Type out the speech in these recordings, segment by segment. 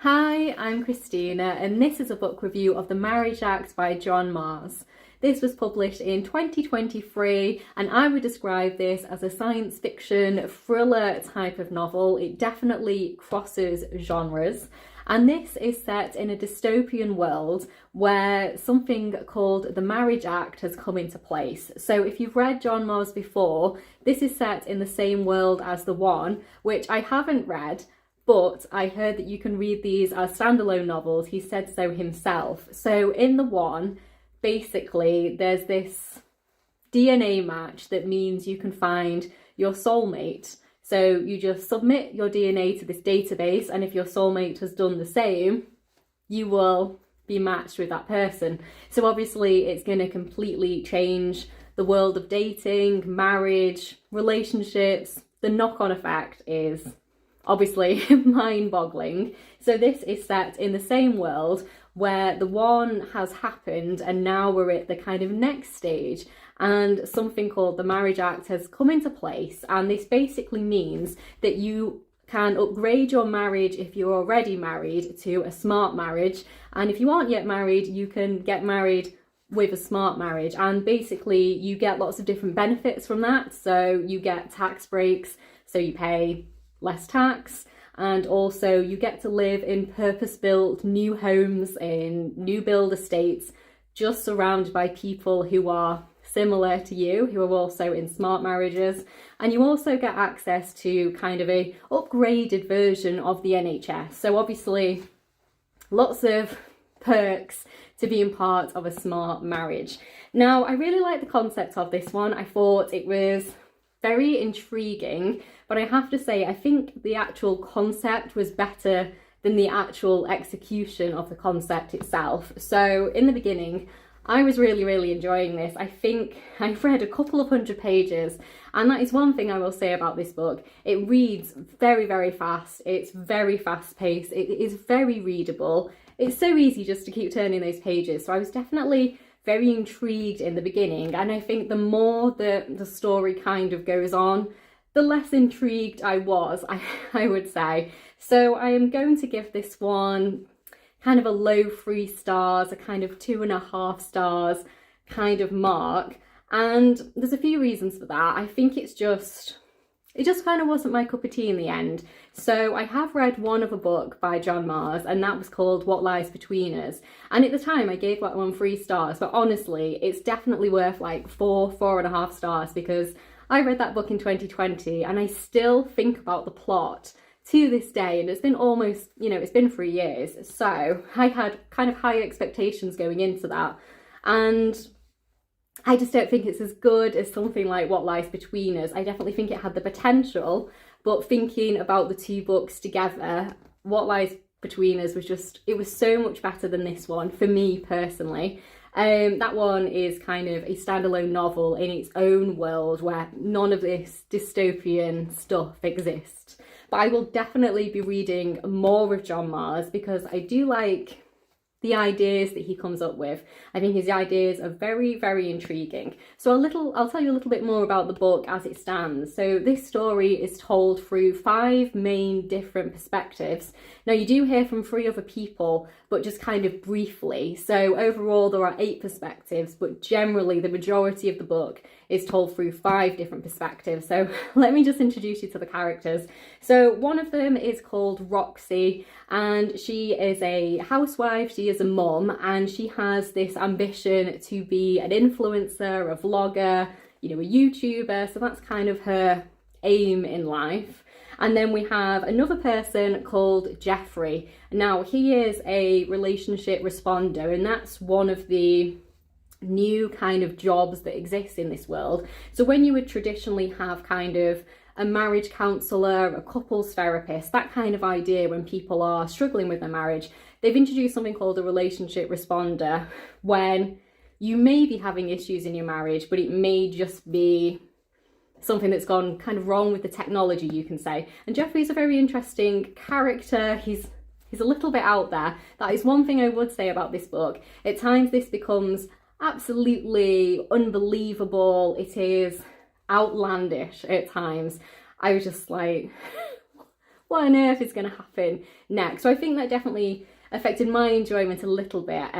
Hi, I'm Christina, and this is a book review of The Marriage Act by John Marrs. This was published in 2023, and I would describe this as a science fiction thriller type of novel. It definitely crosses genres. And this is set in a dystopian world where something called the Marriage Act has come into place. So if you've read John Marrs before, this is set in the same world as The One, which I haven't read, but I heard that you can read these as standalone novels. He said so himself. So in The One, basically, there's this DNA match that means you can find your soulmate. So you just submit your DNA to this database, and if your soulmate has done the same, you will be matched with that person. So obviously it's going to completely change the world of dating, marriage, relationships. The knock-on effect is obviously mind-boggling. So this is set in the same world where The One has happened, and now we're at the kind of next stage, and something called the Marriage Act has come into place. And this basically means that you can upgrade your marriage if you're already married to a smart marriage, and if you aren't yet married, you can get married with a smart marriage, and basically you get lots of different benefits from that. So you get tax breaks, so you pay less tax, and also you get to live in purpose-built new homes in new build estates, just surrounded by people who are similar to you, who are also in smart marriages. And you also get access to kind of a upgraded version of the NHS. So obviously lots of perks to being part of a smart marriage. Now, I really like the concept of this one. I thought it was very intriguing, but I have to say, I think the actual concept was better than the actual execution of the concept itself. So in the beginning, I was really enjoying this. I think I've read a couple of hundred pages, and that is one thing I will say about this book. It reads very fast. It's very fast paced. It is very readable. It's so easy just to keep turning those pages. So I was definitely very intrigued in the beginning, and I think the more the story kind of goes on, the less intrigued I was, I would say. So I am going to give this one kind of a low 3 stars, a kind of 2.5 stars kind of mark. And there's a few reasons for that. I think it just kind of wasn't my cup of tea in the end. So I have read one other book by John Marrs, and that was called What Lies Between Us. And at the time I gave that one 3 stars, but honestly, it's definitely worth like 4.5 stars, because I read that book in 2020 and I still think about the plot to this day, and it's been almost, it's been 3 years. So I had kind of high expectations going into that, and I just don't think it's as good as something like What Lies Between Us. I definitely think it had the potential, but thinking about the two books together, What Lies Between Us it was so much better than this one, for me personally. That one is kind of a standalone novel in its own world where none of this dystopian stuff exists. But I will definitely be reading more of John Marrs, because I do like the ideas that he comes up with. I think his ideas are very intriguing. So I'll tell you a little bit more about the book as it stands. So this story is told through 5 main different perspectives. Now, you do hear from 3 other people, but just kind of briefly. So overall there are 8 perspectives, but generally the majority of the book is told through 5 different perspectives. So let me just introduce you to the characters. So one of them is called Roxy, and she is a housewife, she is a mum, and she has this ambition to be an influencer, a vlogger, a YouTuber. So that's kind of her aim in life. And then we have another person called Jeffrey. Now, he is a relationship responder, and that's one of the new kind of jobs that exist in this world. So when you would traditionally have kind of a marriage counsellor, a couples therapist, that kind of idea when people are struggling with their marriage, they've introduced something called a relationship responder, when you may be having issues in your marriage, but it may just be something that's gone kind of wrong with the technology, you can say. And Jeffrey's a very interesting character. He's a little bit out there. That is one thing I would say about this book. At times this becomes absolutely unbelievable. It is outlandish at times. I was just like, what on earth is going to happen next? So I think that definitely affected my enjoyment a little bit.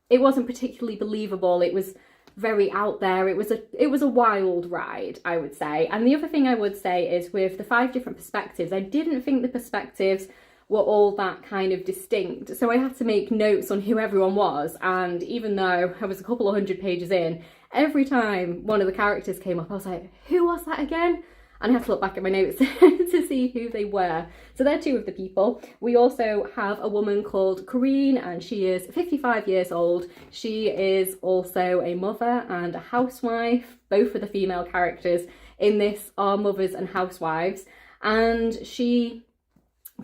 It wasn't particularly believable. It was very out there. It was a wild ride, I would say. And the other thing I would say is, with the 5 different perspectives, I didn't think the perspectives were all that kind of distinct. So I had to make notes on who everyone was. And even though I was a couple of 100 pages in, every time one of the characters came up, I was like, who was that again? And I have to look back at my notes to see who they were. So they're 2 of the people. We also have a woman called Corinne, and she is 55 years old. She is also a mother and a housewife. Both of the female characters in this are mothers and housewives. And she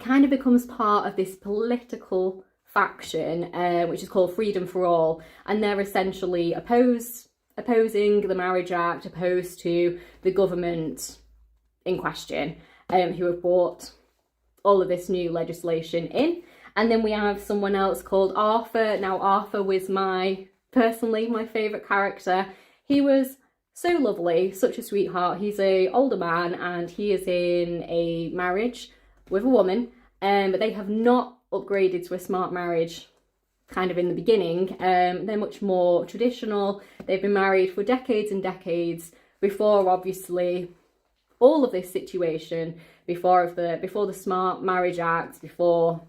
kind of becomes part of this political faction, which is called Freedom for All. And they're essentially opposing the Marriage Act, opposed to the government in question, who have brought all of this new legislation in. And then we have someone else called Arthur. Now, Arthur was personally my favourite character. He was so lovely, such a sweetheart. He's an older man and he is in a marriage with a woman, but they have not upgraded to a smart marriage kind of in the beginning. They're much more traditional. They've been married for decades and decades before, obviously, all of this situation, before the Smart Marriage Act, before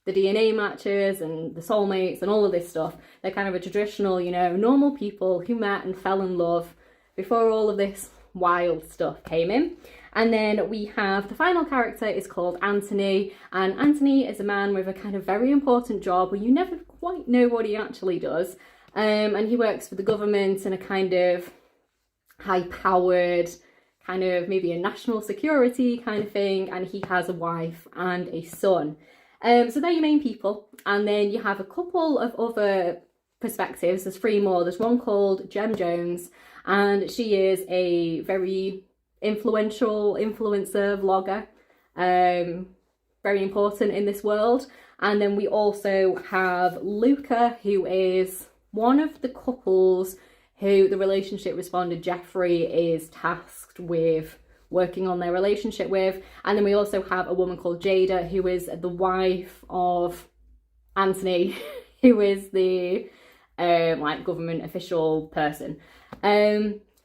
the DNA matches and the soulmates and all of this stuff. They're kind of a traditional, normal people who met and fell in love before all of this wild stuff came in. And then we have the final character is called Anthony, and Anthony is a man with a kind of very important job where you never quite know what he actually does. And he works for the government in a kind of high-powered, kind of maybe a national security kind of thing, and he has a wife and a son. So they're your main people. And then you have a couple of other perspectives. There's 3 more. There's one called Jem Jones, and she is a very influential influencer vlogger, very important in this world. And then we also have Luca, who is one of the couples who the relationship respondent Jeffrey is tasked with working on their relationship with. And then we also have a woman called Jada, who is the wife of Anthony, who is the government official person.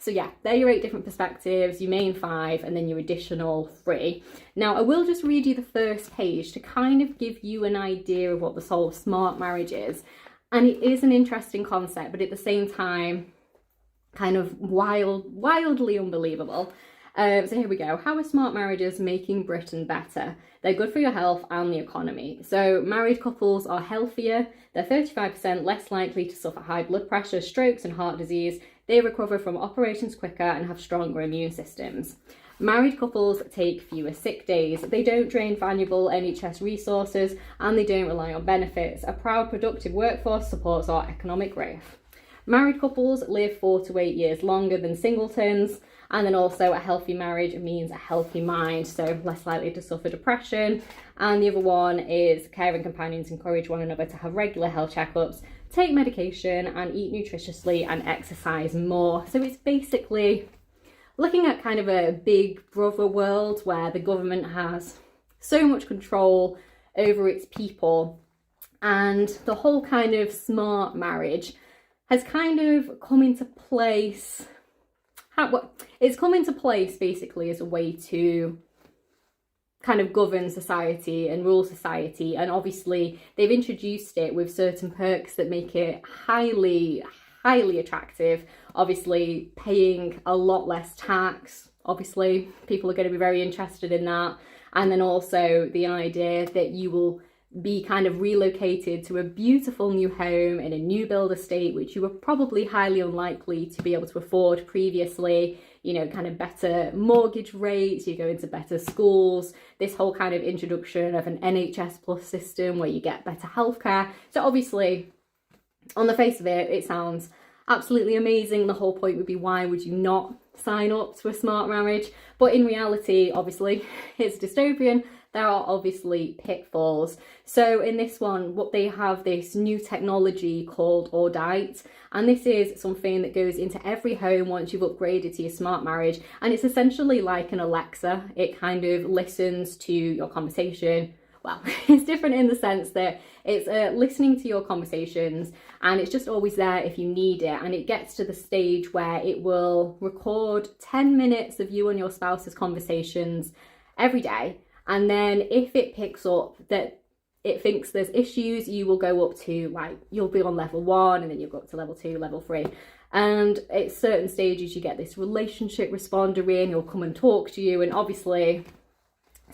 So yeah, they're your 8 different perspectives, your main 5, and then your additional 3. Now, I will just read you the first page to kind of give you an idea of what the whole smart marriage is. And it is an interesting concept, but at the same time, kind of wildly unbelievable. So here we go. How are smart marriages making Britain better? They're good for your health and the economy. So married couples are healthier. They're 35% less likely to suffer high blood pressure, strokes and heart disease. They recover from operations quicker and have stronger immune systems. Married couples take fewer sick days. They don't drain valuable NHS resources and they don't rely on benefits. A proud, productive workforce supports our economic growth. Married couples live 4 to 8 years longer than singletons. And then also a healthy marriage means a healthy mind, so less likely to suffer depression. And the other one is caring companions encourage one another to have regular health checkups, take medication and eat nutritiously and exercise more. So it's basically looking at kind of a big brother world where the government has so much control over its people, and the whole kind of smart marriage has kind of come into place. It's come into place basically as a way to kind of govern society and rule society, and obviously they've introduced it with certain perks that make it highly attractive. Obviously paying a lot less tax, obviously people are going to be very interested in that. And then also the idea that you will be kind of relocated to a beautiful new home in a new build estate, which you were probably highly unlikely to be able to afford previously. Kind of better mortgage rates, you go into better schools, this whole kind of introduction of an NHS Plus system where you get better healthcare. So obviously, on the face of it, it sounds absolutely amazing. The whole point would be, why would you not sign up to a smart marriage? But in reality, obviously, it's dystopian. there are obviously pitfalls. So in this one, what they have this new technology called Audite, and this is something that goes into every home once you've upgraded to your smart marriage, and it's essentially like an Alexa. It kind of listens to your conversation. Well, it's different in the sense that it's listening to your conversations, and it's just always there if you need it. And it gets to the stage where it will record 10 minutes of you and your spouse's conversations every day. And then if it picks up that it thinks there's issues, you will go up to, like, you'll be on level 1, and then you'll go up to level 2, level 3. And at certain stages, you get this relationship responder in, he'll come and talk to you, and obviously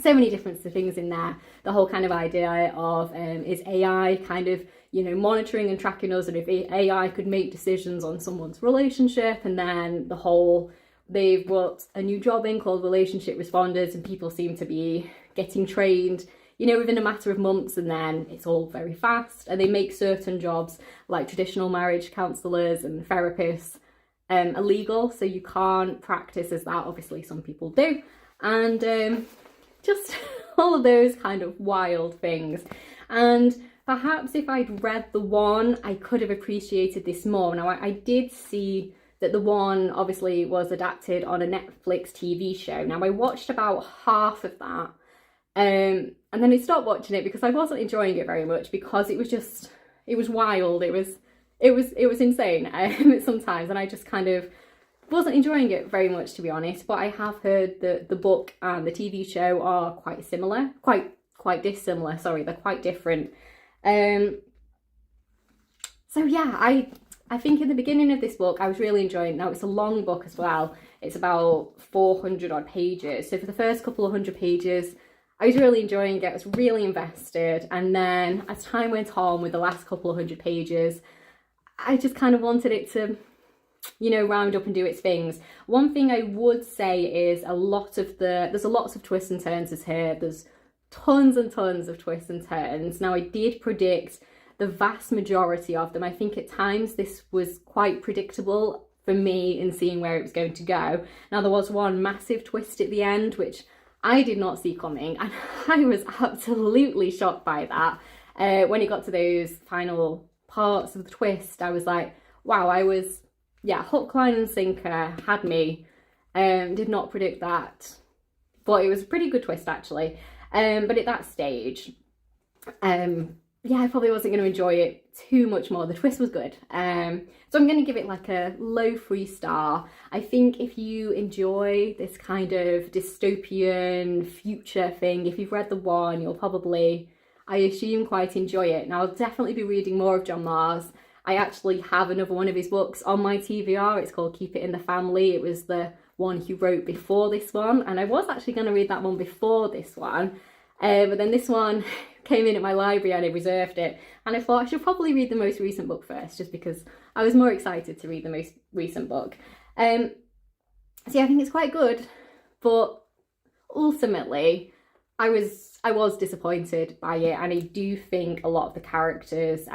so many different things in there. The whole kind of idea of is AI kind of, you know, monitoring and tracking us, and if AI could make decisions on someone's relationship. And then the whole, they've got a new job in called relationship responders, and people seem to be getting trained, you know, within a matter of months, and then it's all very fast. And they make certain jobs like traditional marriage counsellors and therapists illegal, so you can't practice as that. Obviously some people do, and just all of those kind of wild things. And perhaps if I'd read the one, I could have appreciated this more. Now, I did see that the one obviously was adapted on a Netflix TV show. Now, I watched about half of that, and then I stopped watching it because I wasn't enjoying it very much, because it was just, it was wild. It was insane sometimes, and I just kind of wasn't enjoying it very much, to be honest. But I have heard that the book and the TV show are quite similar, quite dissimilar, sorry, they're quite different. So yeah, I think in the beginning of this book I was really enjoying it. Now, it's a long book as well, it's about 400 odd pages, so for the first couple of 100 pages I was really enjoying it, I was really invested, and then as time went on with the last couple of 100 pages, I just kind of wanted it to, you know, round up and do its things. One thing I would say is there's a lots of twists and turns here. There's tons and tons of twists and turns. Now, I did predict the vast majority of them. I think at times this was quite predictable for me in seeing where it was going to go. Now, there was one massive twist at the end, which I did not see coming, and I was absolutely shocked by that. When it got to those final parts of the twist, I was like, wow, I was, yeah, hook, line and sinker, had me. Did not predict that, but it was a pretty good twist actually. But at that stage, yeah, I probably wasn't going to enjoy it too much more. The twist was good. So I'm going to give it like a low 3-star. I think if you enjoy this kind of dystopian future thing, if you've read the one, you'll probably, I assume, quite enjoy it. Now, I'll definitely be reading more of John Marrs. I actually have another one of his books on my TBR. It's called Keep It in the Family. It was the one he wrote before this one, and I was actually going to read that one before this one, but then this one came in at my library and I reserved it, and I thought I should probably read the most recent book first, just because I was more excited to read the most recent book. So yeah, I think it's quite good, but ultimately I was disappointed by it, and I do think a lot of the characters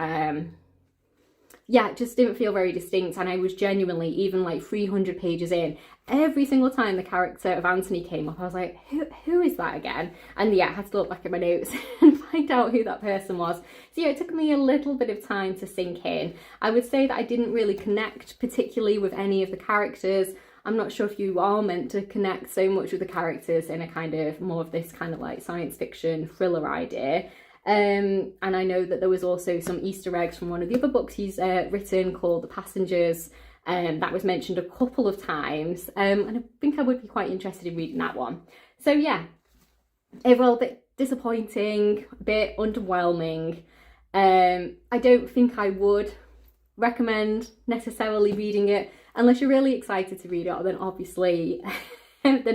yeah, it just didn't feel very distinct. And I was genuinely, even like 300 pages in, every single time the character of Anthony came up, I was like, who is that again? And yeah, I had to look back at my notes and find out who that person was. So yeah, it took me a little bit of time to sink in. I would say that I didn't really connect particularly with any of the characters. I'm not sure if you are meant to connect so much with the characters in a kind of more of this kind of like science fiction thriller idea. And I know that there was also some Easter eggs from one of the other books he's written called The Passengers, that was mentioned a couple of times, and I think I would be quite interested in reading that one. So yeah, overall a bit disappointing, a bit underwhelming. I don't think I would recommend necessarily reading it unless you're really excited to read it, then obviously go ahead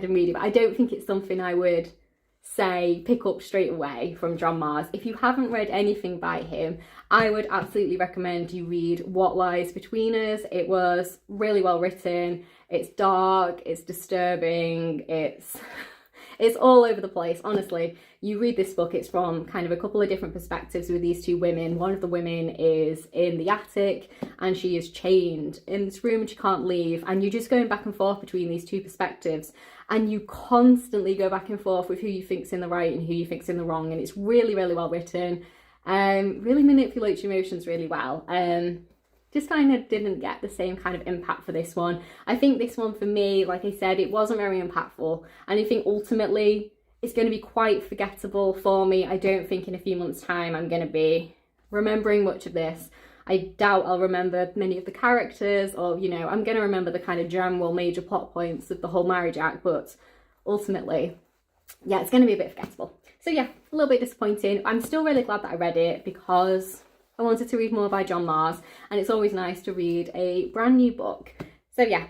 and read it. But I don't think it's something I would say pick up straight away from John Marrs. If you haven't read anything by him, I would absolutely recommend you read What Lies Between Us. It was really well written, it's dark, it's disturbing, it's all over the place. Honestly, you read this book, it's from kind of a couple of different perspectives with these two women. One of the women is in the attic and she is chained in this room and she can't leave, and you're just going back and forth between these two perspectives. and you constantly go back and forth with who you think's in the right and who you think's in the wrong, and it's really, really well written. Really manipulates your emotions really well. Just kind of didn't get the same kind of impact for this one. I think this one for me, like I said, it wasn't very impactful, and I think ultimately it's going to be quite forgettable for me. I don't think in a few months' time I'm going to be remembering much of this. I doubt I'll remember many of the characters, or, you know, I'm going to remember the kind of general major plot points of the whole marriage act, but ultimately, yeah, it's going to be a bit forgettable. So yeah, a little bit disappointing. I'm still really glad that I read it because I wanted to read more by John Marrs, and it's always nice to read a brand new book. So yeah,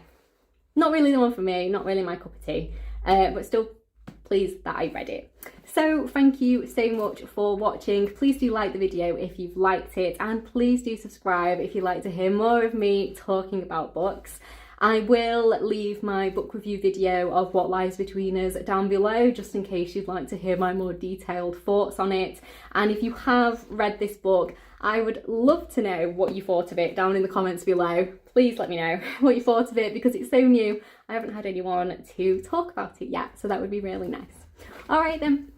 not really the one for me, not really my cup of tea, but still pleased that I read it. So thank you so much for watching. Please do like the video if you've liked it, and please do subscribe if you'd like to hear more of me talking about books. I will leave my book review video of What Lies Between Us down below, just in case you'd like to hear my more detailed thoughts on it. And if you have read this book, I would love to know what you thought of it down in the comments below. Please let me know what you thought of it, because it's so new. I haven't had anyone to talk about it yet, so that would be really nice. All right then.